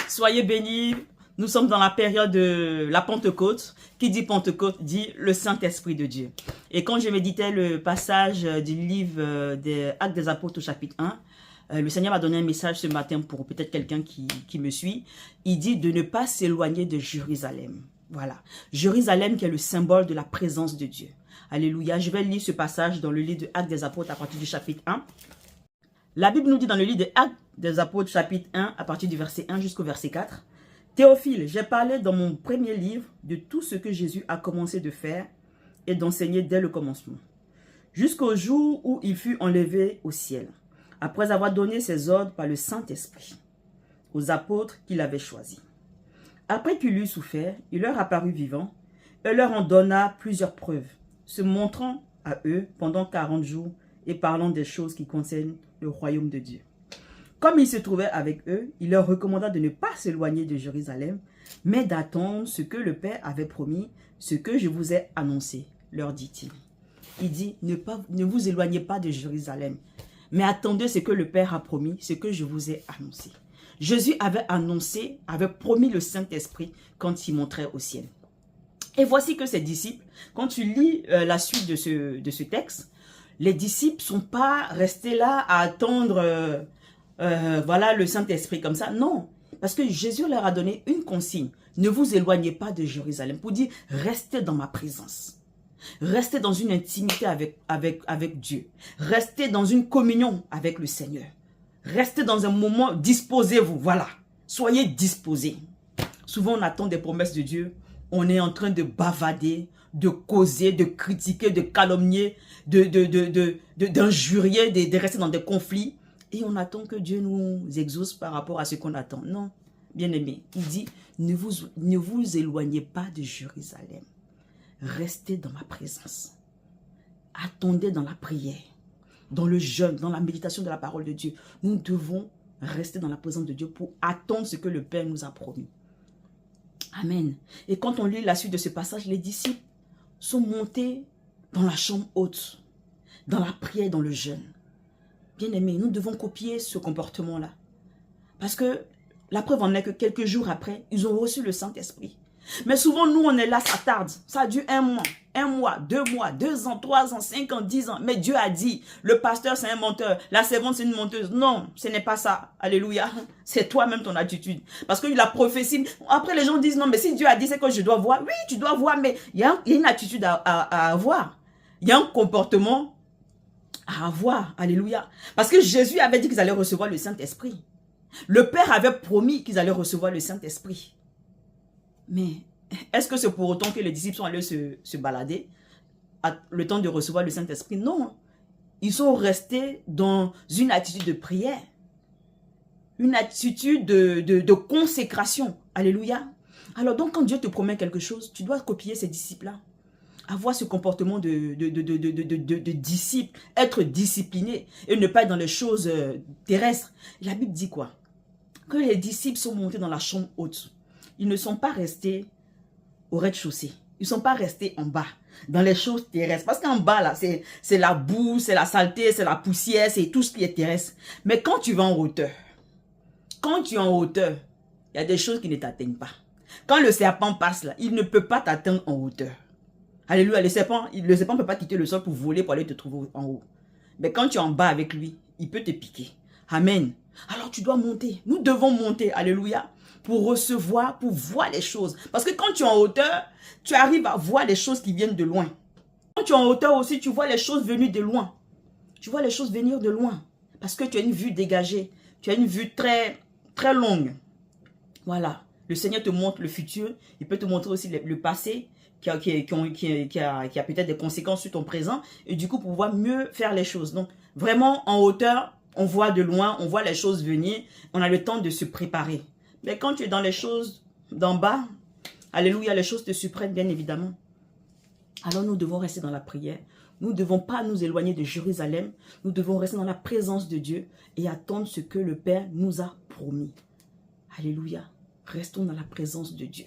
Soyez bénis. Nous sommes dans la période de la Pentecôte. Qui dit Pentecôte dit le Saint-Esprit de Dieu. Et quand je méditais le passage du livre des Actes des Apôtres au chapitre 1, le Seigneur m'a donné un message ce matin pour peut-être quelqu'un qui me suit. Il dit de ne pas s'éloigner de Jérusalem. Voilà. Jérusalem qui est le symbole de la présence de Dieu. Alléluia. Je vais lire ce passage dans le livre des Actes des Apôtres à partir du chapitre 1. La Bible nous dit dans le livre des Actes des Apôtres chapitre 1 à partir du verset 1 jusqu'au verset 4. Théophile, j'ai parlé dans mon premier livre de tout ce que Jésus a commencé de faire et d'enseigner dès le commencement, jusqu'au jour où il fut enlevé au ciel, après avoir donné ses ordres par le Saint-Esprit aux apôtres qu'il avait choisis. Après qu'il eut souffert, il leur apparut vivant et leur en donna plusieurs preuves, se montrant à eux pendant 40 jours et parlant des choses qui concernent le royaume de Dieu. Comme il se trouvait avec eux, il leur recommanda de ne pas s'éloigner de Jérusalem, mais d'attendre ce que le Père avait promis, ce que je vous ai annoncé, leur dit-il. Il dit, ne vous éloignez pas de Jérusalem, mais attendez ce que le Père a promis, ce que je vous ai annoncé. Jésus avait annoncé, avait promis le Saint-Esprit quand il montrait au ciel. Et voici que ses disciples, quand tu lis la suite de ce texte, les disciples ne sont pas restés là à attendre voilà le Saint-Esprit comme ça. Non, parce que Jésus leur a donné une consigne. Ne vous éloignez pas de Jérusalem. Pour dire, restez dans ma présence. Restez dans une intimité avec Dieu. Restez dans une communion avec le Seigneur. Restez dans un moment, disposez-vous, voilà. Soyez disposés. Souvent, on attend des promesses de Dieu. On est en train de bavader, de causer, de critiquer, de calomnier, d'injurier, de rester dans des conflits. Et on attend que Dieu nous exauce par rapport à ce qu'on attend. Non, bien aimé, il dit, ne vous éloignez pas de Jérusalem. Restez dans ma présence. Attendez dans la prière, dans le jeûne, dans la méditation de la parole de Dieu. Nous devons rester dans la présence de Dieu pour attendre ce que le Père nous a promis. Amen. Et quand on lit la suite de ce passage, les disciples sont montés dans la chambre haute, dans la prière, dans le jeûne. Bien aimés, nous devons copier ce comportement-là. Parce que la preuve en est que quelques jours après, ils ont reçu le Saint-Esprit. Mais souvent, nous, on est là, ça tarde. Ça a dû 1 mois, 2 mois, 2 ans, 3 ans, 5 ans, 10 ans. Mais Dieu a dit, le pasteur, c'est un menteur. La servante, c'est une menteuse. Non, ce n'est pas ça. Alléluia. C'est toi-même ton attitude. Parce que la prophétie, après les gens disent, non, mais si Dieu a dit, c'est que je dois voir. Oui, tu dois voir, mais il y a une attitude à avoir. Il y a un comportement à avoir. Alléluia. Parce que Jésus avait dit qu'ils allaient recevoir le Saint-Esprit. Le Père avait promis qu'ils allaient recevoir le Saint-Esprit. Mais est-ce que c'est pour autant que les disciples sont allés se balader à le temps de recevoir le Saint-Esprit? Non. Ils sont restés dans une attitude de prière. Une attitude de consécration. Alléluia. Alors donc quand Dieu te promet quelque chose, tu dois copier ces disciples-là. Avoir ce comportement de disciple, être discipliné et ne pas être dans les choses terrestres. La Bible dit quoi? Que les disciples sont montés dans la chambre haute. Ils ne sont pas restés au rez-de-chaussée. Ils ne sont pas restés en bas, dans les choses terrestres. Parce qu'en bas, là, c'est la boue, c'est la saleté, c'est la poussière, c'est tout ce qui est terrestre. Mais quand tu vas en hauteur, quand tu es en hauteur, il y a des choses qui ne t'atteignent pas. Quand le serpent passe là, il ne peut pas t'atteindre en hauteur. Alléluia, le serpent ne peut pas quitter le sol pour voler, pour aller te trouver en haut. Mais quand tu es en bas avec lui, il peut te piquer. Amen. Alors tu dois monter. Nous devons monter, alléluia, pour recevoir, pour voir les choses. Parce que quand tu es en hauteur, tu arrives à voir les choses qui viennent de loin. Quand tu es en hauteur aussi, tu vois les choses venues de loin. Tu vois les choses venir de loin. Parce que tu as une vue dégagée. Tu as une vue très, très longue. Voilà. Le Seigneur te montre le futur. Il peut te montrer aussi le passé qui a peut-être des conséquences sur ton présent. Et du coup, pour pouvoir mieux faire les choses. Donc, vraiment, en hauteur, on voit de loin, on voit les choses venir. On a le temps de se préparer. Mais quand tu es dans les choses d'en bas, alléluia, les choses te surprennent bien évidemment. Alors nous devons rester dans la prière. Nous ne devons pas nous éloigner de Jérusalem. Nous devons rester dans la présence de Dieu et attendre ce que le Père nous a promis. Alléluia. Restons dans la présence de Dieu.